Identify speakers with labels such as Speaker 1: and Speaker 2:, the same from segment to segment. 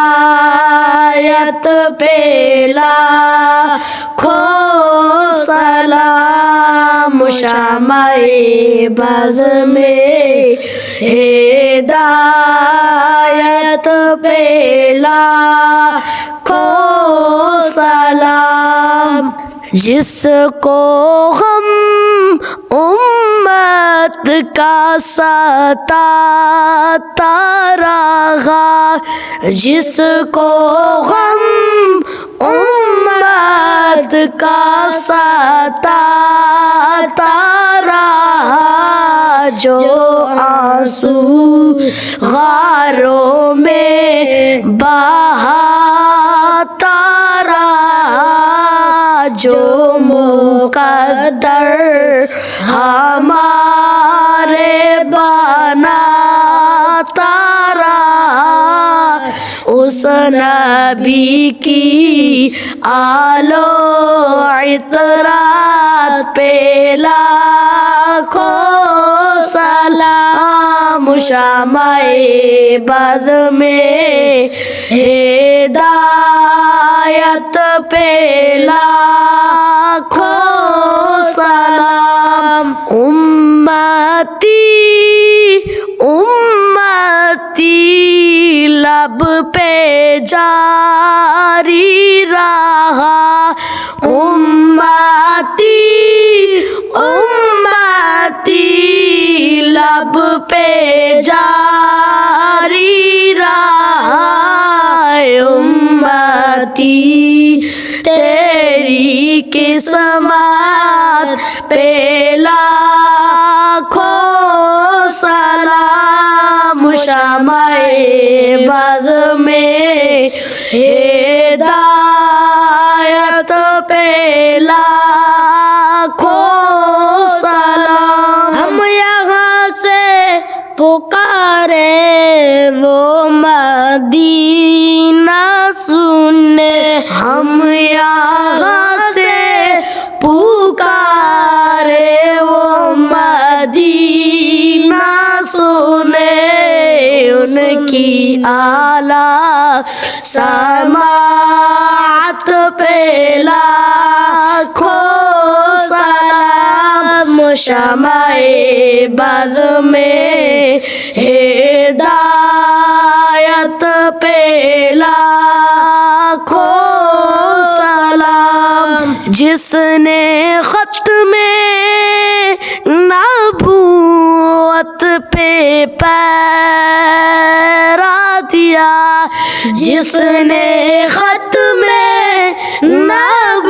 Speaker 1: ہدایت پہ لاکھوں سلام شمع بز میں ہدایت پہ لاکھوں سلام جس کو غم امت کا ستاتا رہا جس کو غم امت کا ستاتا رہا جو آنسو غاروں میں بہاتا رہا جو مقدر ہمارے بناتا رہا اس نبی کی آل و عطرات پہ لاکھوں سلام شمع بز میں ہدایت پہ لاکھوں سلام امتی امتی لب پہ جاری رہا امتی امتی لب پہ جاری رہا امتی تیری قسمت پہ لاکھوں سلام شمع بز میں ہدایت پہ لاکھوں سلام ہم یہاں سے پکارے وہ مدینہ سننے ہم یہاں سے پکارے وہ مدینہ سنے ان کی اعلیٰ سماعت پہ لاکھوں سلام شمع بز میں ہدایت پہ لاکھوں سلام جس نے ختم نبوت پہ پیرا دیا جس نے ختم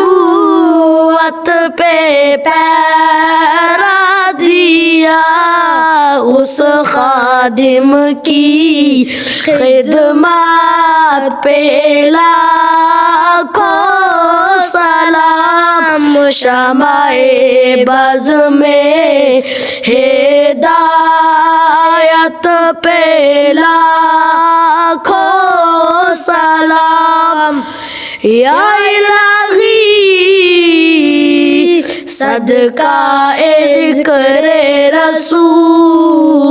Speaker 1: نبوت پہ پیرا دیا اس خادم کی خدمات پہ لاکھوں سلام شمع بز میں ہدایت پہ لاکھوں سلام یا الہی صدقہ ذکر رسول